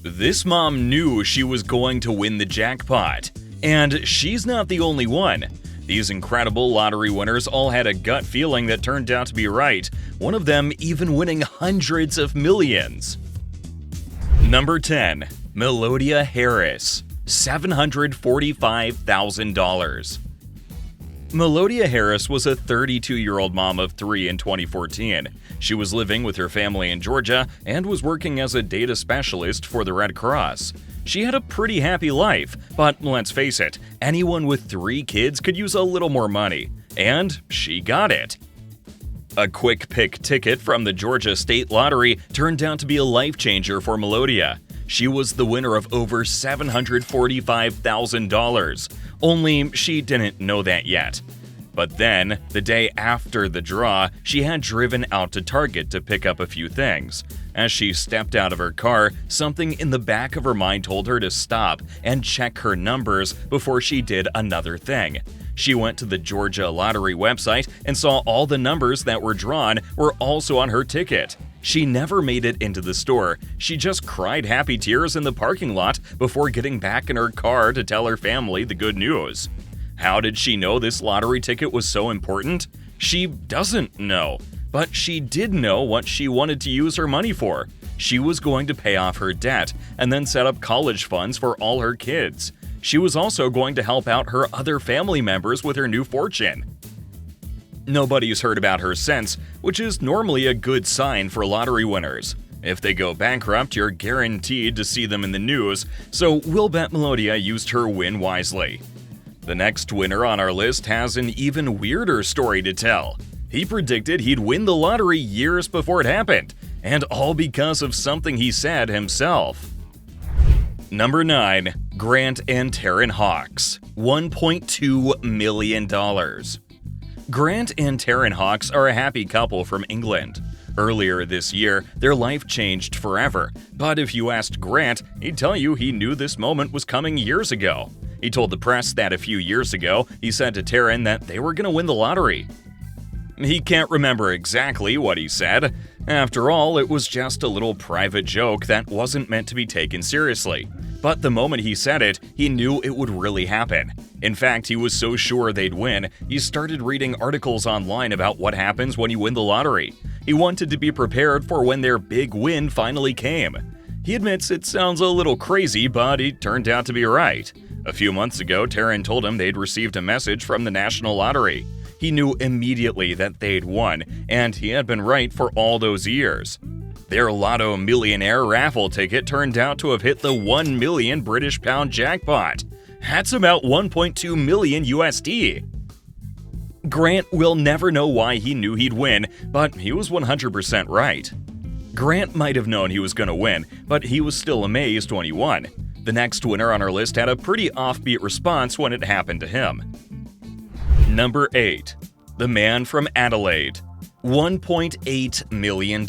This mom knew she was going to win the jackpot. And she's not the only one. These incredible lottery winners all had a gut feeling that turned out to be right, one of them even winning hundreds of millions. Number 10. Melodia Harris, $745,000. Melodia Harris was a 32-year-old mom of 3 in 2014. She was living with her family in Georgia and was working as a data specialist for the Red Cross. She had a pretty happy life, but let's face it, anyone with 3 kids could use a little more money. And she got it. A quick pick ticket from the Georgia State Lottery turned out to be a life changer for Melodia. She was the winner of over $745,000, only she didn't know that yet. But then, the day after the draw, she had driven out to Target to pick up a few things. As she stepped out of her car, something in the back of her mind told her to stop and check her numbers before she did another thing. She went to the Georgia Lottery website and saw all the numbers that were drawn were also on her ticket. She never made it into the store. She just cried happy tears in the parking lot before getting back in her car to tell her family the good news. How did she know this lottery ticket was so important? She doesn't know, but she did know what she wanted to use her money for. She was going to pay off her debt and then set up college funds for all her kids. She was also going to help out her other family members with her new fortune. Nobody's heard about her since, which is normally a good sign for lottery winners. If they go bankrupt, you're guaranteed to see them in the news, so we'll bet Melodia used her win wisely. The next winner on our list has an even weirder story to tell. He predicted he'd win the lottery years before it happened, and all because of something he said himself. Number 9. Grant and Taryn Hawks, $1.2 million. Grant and Taryn Hawks are a happy couple from England. Earlier this year, their life changed forever, but if you asked Grant, he'd tell you he knew this moment was coming years ago. He told the press that a few years ago, he said to Taryn that they were going to win the lottery. He can't remember exactly what he said. After all, it was just a little private joke that wasn't meant to be taken seriously. But the moment he said it, he knew it would really happen. In fact, he was so sure they'd win, he started reading articles online about what happens when you win the lottery. He wanted to be prepared for when their big win finally came. He admits it sounds a little crazy, but it turned out to be right. A few months ago, Taryn told him they'd received a message from the National Lottery. He knew immediately that they'd won, and he had been right for all those years. Their Lotto Millionaire raffle ticket turned out to have hit the 1 million British pound jackpot. That's about 1.2 million USD. Grant will never know why he knew he'd win, but he was 100% right. Grant might have known he was going to win, but he was still amazed when he won. The next winner on our list had a pretty offbeat response when it happened to him. Number 8. The man from Adelaide, $1.8 million.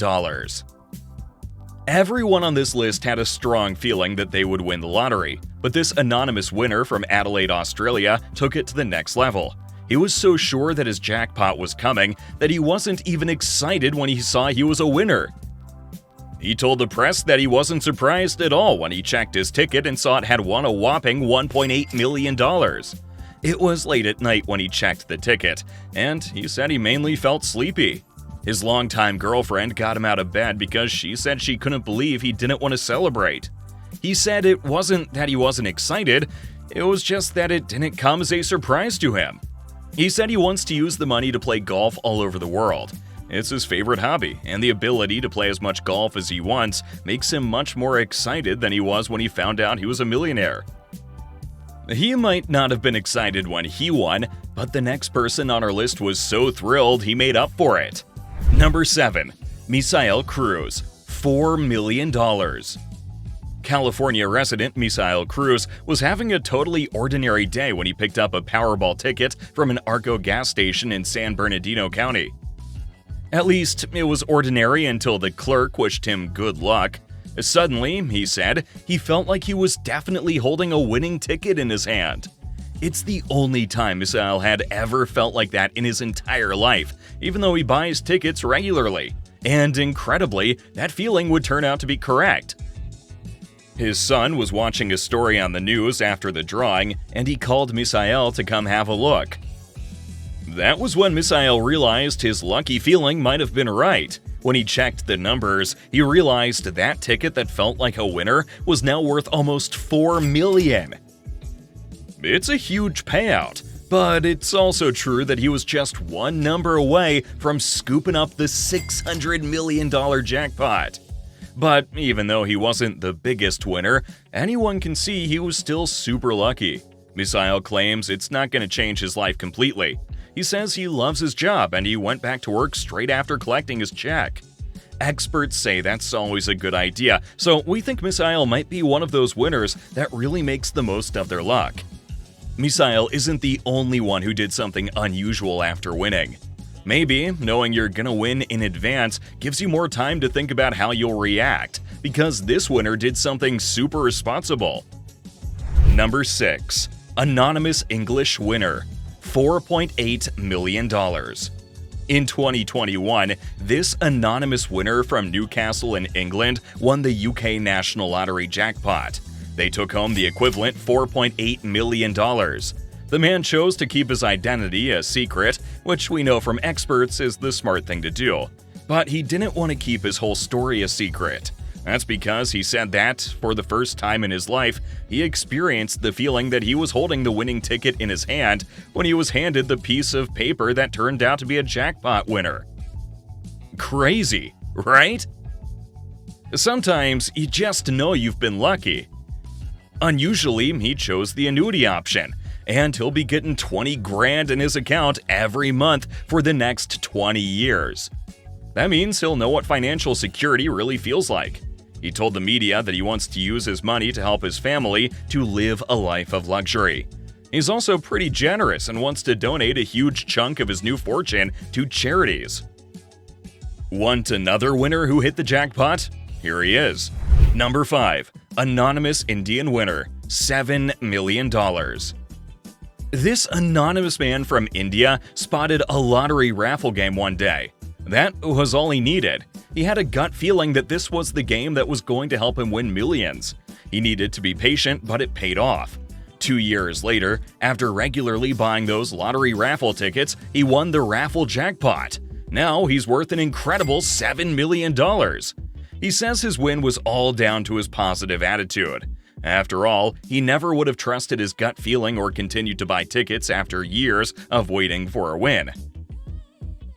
Everyone on this list had a strong feeling that they would win the lottery, but this anonymous winner from Adelaide, Australia, took it to the next level. He was so sure that his jackpot was coming that he wasn't even excited when he saw he was a winner. He told the press that he wasn't surprised at all when he checked his ticket and saw it had won a whopping $1.8 million. It was late at night when he checked the ticket, and he said he mainly felt sleepy. His longtime girlfriend got him out of bed because she said she couldn't believe he didn't want to celebrate. He said it wasn't that he wasn't excited, it was just that it didn't come as a surprise to him. He said he wants to use the money to play golf all over the world. It's his favorite hobby, and the ability to play as much golf as he wants makes him much more excited than he was when he found out he was a millionaire. He might not have been excited when he won, but the next person on our list was so thrilled he made up for it. Number 7. Misael Cruz, $4 million. California resident Misael Cruz was having a totally ordinary day when he picked up a Powerball ticket from an Arco gas station in San Bernardino County. At least, it was ordinary until the clerk wished him good luck. Suddenly, he said, he felt like he was definitely holding a winning ticket in his hand. It's the only time Misael had ever felt like that in his entire life, even though he buys tickets regularly. And incredibly, that feeling would turn out to be correct. His son was watching a story on the news after the drawing, and he called Misael to come have a look. That was when Misael realized his lucky feeling might have been right. When he checked the numbers, he realized that ticket that felt like a winner was now worth almost $4 million. It's a huge payout, but it's also true that he was just one number away from scooping up the $600 million jackpot. But even though he wasn't the biggest winner, anyone can see he was still super lucky. Misael claims it's not going to change his life completely. He says he loves his job and he went back to work straight after collecting his check. Experts say that's always a good idea, so we think Misael might be one of those winners that really makes the most of their luck. Misael isn't the only one who did something unusual after winning. Maybe knowing you're gonna win in advance gives you more time to think about how you'll react, because this winner did something super responsible. Number 6. Anonymous English winner. $4.8 million. In 2021, this anonymous winner from Newcastle in England won the UK National Lottery jackpot. They took home the equivalent $4.8 million. The man chose to keep his identity a secret, which we know from experts is the smart thing to do. But he didn't want to keep his whole story a secret. That's because he said that, for the first time in his life, he experienced the feeling that he was holding the winning ticket in his hand when he was handed the piece of paper that turned out to be a jackpot winner. Crazy, right? Sometimes you just know you've been lucky. Unusually, he chose the annuity option, and he'll be getting $20,000 in his account every month for the next 20 years. That means he'll know what financial security really feels like. He told the media that he wants to use his money to help his family to live a life of luxury. He's also pretty generous and wants to donate a huge chunk of his new fortune to charities. Want another winner who hit the jackpot? Here he is. Number 5. Anonymous Indian winner. $7 million. This anonymous man from India spotted a lottery raffle game one day. That was all he needed. He had a gut feeling that this was the game that was going to help him win millions. He needed to be patient, but it paid off. 2 years later, after regularly buying those lottery raffle tickets, he won the raffle jackpot. Now he's worth an incredible $7 million. He says his win was all down to his positive attitude. After all, he never would have trusted his gut feeling or continued to buy tickets after years of waiting for a win.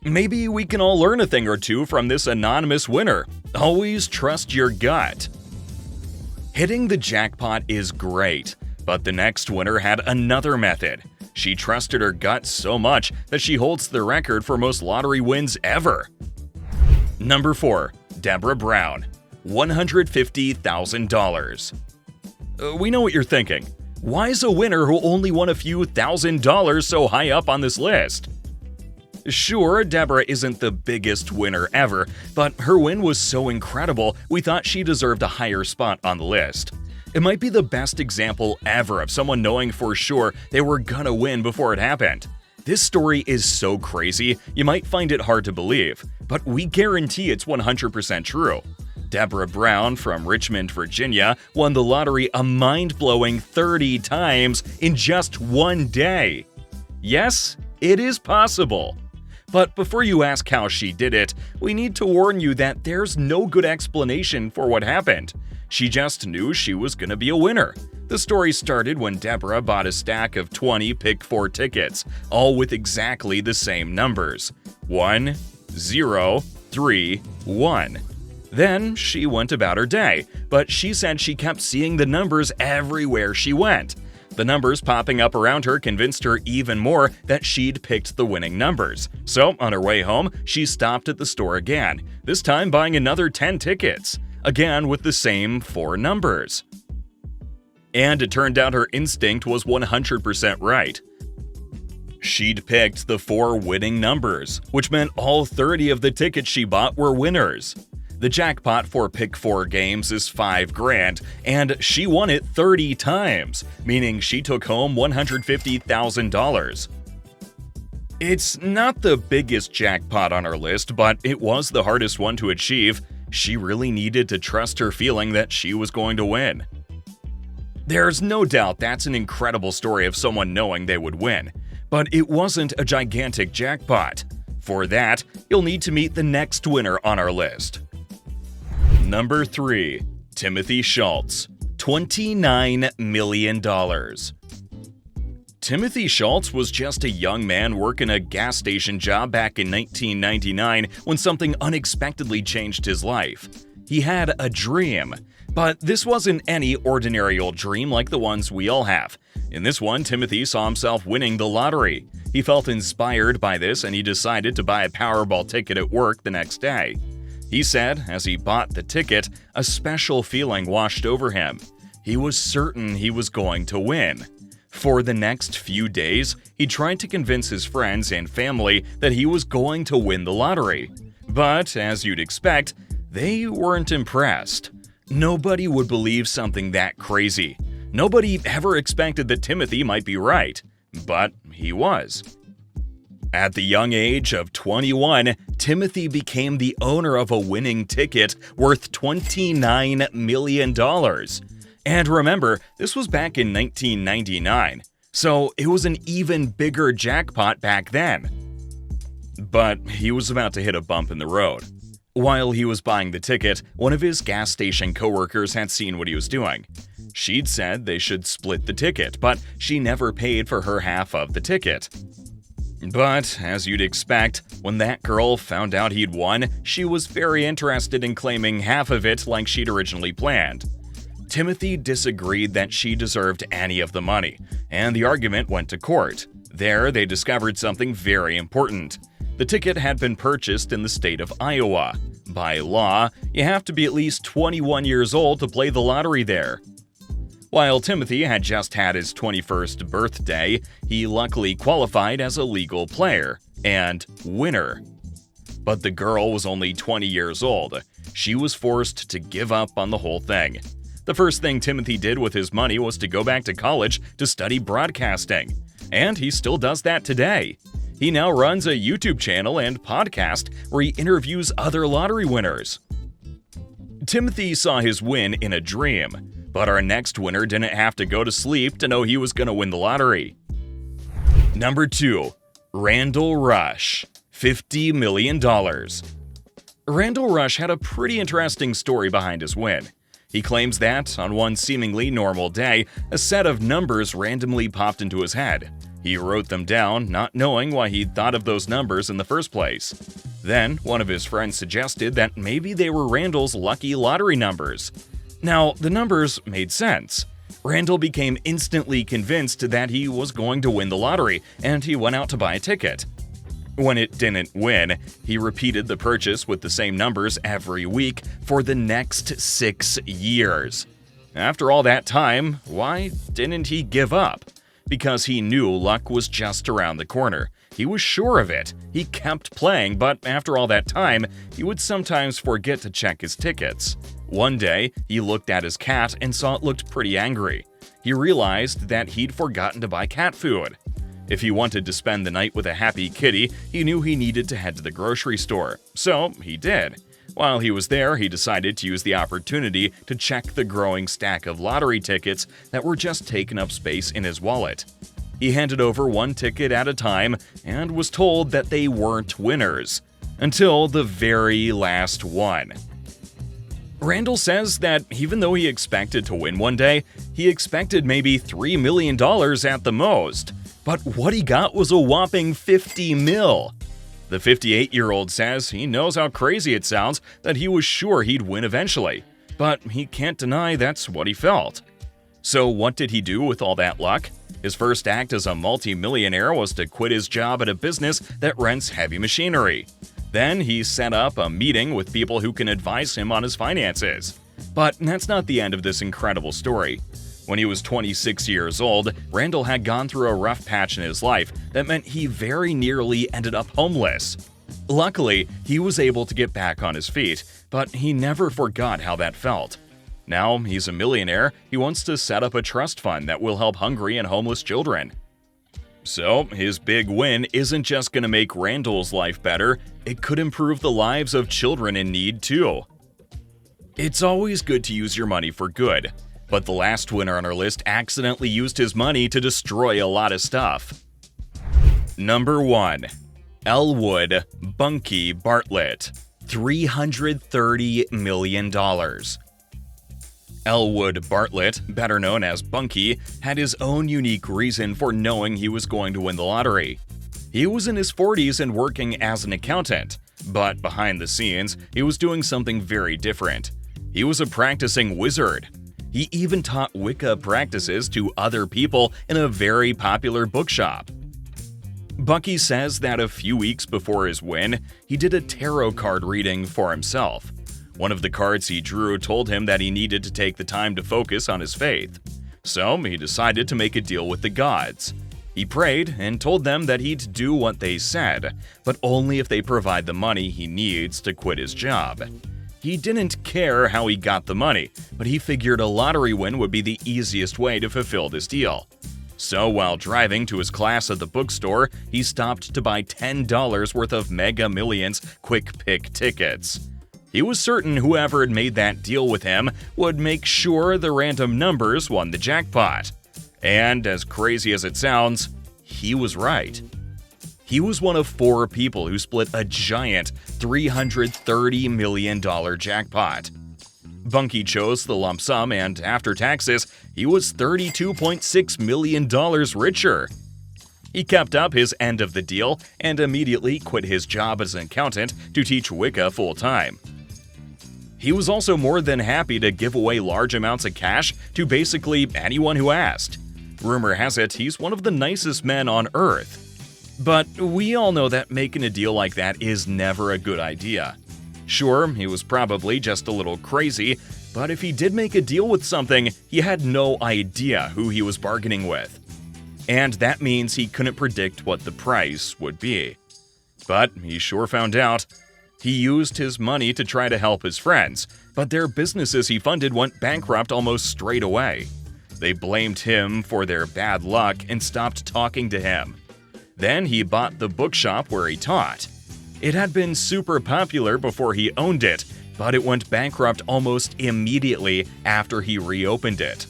Maybe we can all learn a thing or two from this anonymous winner. Always trust your gut. Hitting the jackpot is great, but the next winner had another method. She trusted her gut so much that she holds the record for most lottery wins ever. Number 4. Deborah Brown. $150,000. We know what you're thinking. Why is a winner who only won a few $1,000s so high up on this list? Sure, Deborah isn't the biggest winner ever, but her win was so incredible we thought she deserved a higher spot on the list. It might be the best example ever of someone knowing for sure they were gonna win before it happened. This story is so crazy, you might find it hard to believe, but we guarantee it's 100% true. Deborah Brown from Richmond, Virginia, won the lottery a mind-blowing 30 times in just one day. Yes, it is possible. But before you ask how she did it, we need to warn you that there's no good explanation for what happened. She just knew she was going to be a winner. The story started when Deborah bought a stack of 20 Pick 4 tickets, all with exactly the same numbers. 1, 0, 3, 1. Then she went about her day, but she said she kept seeing the numbers everywhere she went. The numbers popping up around her convinced her even more that she'd picked the winning numbers. So, on her way home, she stopped at the store again, this time buying another 10 tickets, again with the same 4 numbers. And it turned out her instinct was 100% right. She'd picked the 4 winning numbers, which meant all 30 of the tickets she bought were winners. The jackpot for Pick 4 games is $5,000, and she won it 30 times, meaning she took home $150,000. It's not the biggest jackpot on our list, but it was the hardest one to achieve. she really needed to trust her feeling that she was going to win. There's no doubt that's an incredible story of someone knowing they would win, but it wasn't a gigantic jackpot. For that, you'll need to meet the next winner on our list. Number 3. Timothy Schultz, $29 million. Timothy Schultz was just a young man working a gas station job back in 1999 when something unexpectedly changed his life. He had a dream, but this wasn't any ordinary old dream like the ones we all have. In this one, Timothy saw himself winning the lottery. He felt inspired by this and he decided to buy a Powerball ticket at work the next day. He said, as he bought the ticket, a special feeling washed over him. He was certain he was going to win. For the next few days, he tried to convince his friends and family that he was going to win the lottery. But, as you'd expect, they weren't impressed. Nobody would believe something that crazy. Nobody ever expected that Timothy might be right. But he was. At the young age of 21, Timothy became the owner of a winning ticket worth $29 million. And remember, this was back in 1999, so it was an even bigger jackpot back then. But he was about to hit a bump in the road. While he was buying the ticket, one of his gas station coworkers had seen what he was doing. She'd said they should split the ticket, but she never paid for her half of the ticket. But, as you'd expect, when that girl found out he'd won, she was very interested in claiming half of it like she'd originally planned. Timothy disagreed that she deserved any of the money, and the argument went to court. There, they discovered something very important. The ticket had been purchased in the state of Iowa. By law, you have to be at least 21 years old to play the lottery there. While Timothy had just had his 21st birthday, he luckily qualified as a legal player and winner. But the girl was only 20 years old. She was forced to give up on the whole thing. The first thing Timothy did with his money was to go back to college to study broadcasting. And he still does that today. He now runs a YouTube channel and podcast where he interviews other lottery winners. Timothy saw his win in a dream, but our next winner didn't have to go to sleep to know he was going to win the lottery. Number 2. Randall Rush, $50 million. Randall Rush had a pretty interesting story behind his win. He claims that, on one seemingly normal day, a set of numbers randomly popped into his head. He wrote them down, not knowing why he'd thought of those numbers in the first place. Then, one of his friends suggested that maybe they were Randall's lucky lottery numbers. Now, the numbers made sense. Randall became instantly convinced that he was going to win the lottery, and he went out to buy a ticket. When it didn't win, he repeated the purchase with the same numbers every week for the next 6 years. After all that time, why didn't he give up? Because he knew luck was just around the corner. He was sure of it. He kept playing, but after all that time, he would sometimes forget to check his tickets. One day, he looked at his cat and saw it looked pretty angry. He realized that he'd forgotten to buy cat food. If he wanted to spend the night with a happy kitty, he knew he needed to head to the grocery store. So he did. While he was there, he decided to use the opportunity to check the growing stack of lottery tickets that were just taking up space in his wallet. He handed over one ticket at a time and was told that they weren't winners, until the very last one. Randall says that even though he expected to win one day, he expected maybe $3 million at the most. But what he got was a whopping $50 million. The 58-year-old says he knows how crazy it sounds that he was sure he'd win eventually, but he can't deny that's what he felt. So what did he do with all that luck? His first act as a multi-millionaire was to quit his job at a business that rents heavy machinery. Then he set up a meeting with people who can advise him on his finances. But that's not the end of this incredible story. When he was 26 years old, Randall had gone through a rough patch in his life that meant he very nearly ended up homeless. Luckily, he was able to get back on his feet, but he never forgot how that felt. Now he's a millionaire. He wants to set up a trust fund that will help hungry and homeless children. So, his big win isn't just going to make Randall's life better, it could improve the lives of children in need too. It's always good to use your money for good, but the last winner on our list accidentally used his money to destroy a lot of stuff. Number 1. Elwood Bunky Bartlett, $330 million. Elwood Bartlett, better known as Bunky, had his own unique reason for knowing he was going to win the lottery. He was in his 40s and working as an accountant, but behind the scenes, he was doing something very different. He was a practicing wizard. He even taught Wicca practices to other people in a very popular bookshop. Bunky says that a few weeks before his win, he did a tarot card reading for himself. One of the cards he drew told him that he needed to take the time to focus on his faith. So he decided to make a deal with the gods. He prayed and told them that he'd do what they said, but only if they provide the money he needs to quit his job. He didn't care how he got the money, but he figured a lottery win would be the easiest way to fulfill this deal. So while driving to his class at the bookstore, he stopped to buy $10 worth of Mega Millions Quick Pick tickets. He was certain whoever had made that deal with him would make sure the random numbers won the jackpot. And as crazy as it sounds, he was right. He was one of 4 people who split a giant $330 million jackpot. Bunky chose the lump sum, and after taxes, he was $32.6 million richer. He kept up his end of the deal and immediately quit his job as an accountant to teach Wicca full-time. He was also more than happy to give away large amounts of cash to basically anyone who asked. Rumor has it he's one of the nicest men on Earth. But we all know that making a deal like that is never a good idea. Sure, he was probably just a little crazy, but if he did make a deal with something, he had no idea who he was bargaining with. And that means he couldn't predict what the price would be. But he sure found out. He used his money to try to help his friends, but their businesses he funded went bankrupt almost straight away. They blamed him for their bad luck and stopped talking to him. Then he bought the bookshop where he taught. It had been super popular before he owned it, but it went bankrupt almost immediately after he reopened it.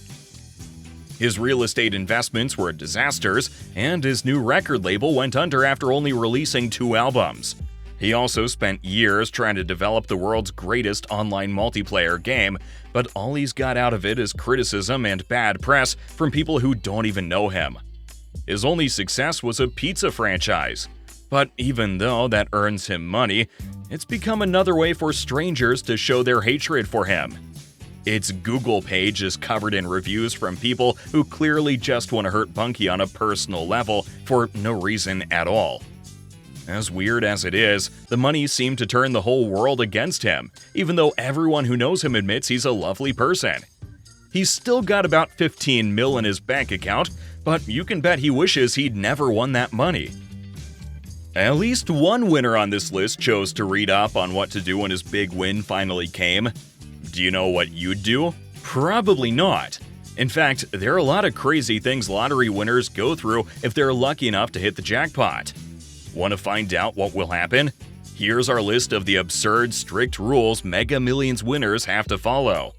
His real estate investments were disasters, and his new record label went under after only releasing 2 albums. He also spent years trying to develop the world's greatest online multiplayer game, but all he's got out of it is criticism and bad press from people who don't even know him. His only success was a pizza franchise. But even though that earns him money, it's become another way for strangers to show their hatred for him. Its Google page is covered in reviews from people who clearly just want to hurt Bunky on a personal level for no reason at all. As weird as it is, the money seemed to turn the whole world against him, even though everyone who knows him admits he's a lovely person. He's still got about $15 million in his bank account, but you can bet he wishes he'd never won that money. At least one winner on this list chose to read up on what to do when his big win finally came. Do you know what you'd do? Probably not. In fact, there are a lot of crazy things lottery winners go through if they're lucky enough to hit the jackpot. Want to find out what will happen? Here's our list of the absurd, strict rules Mega Millions winners have to follow.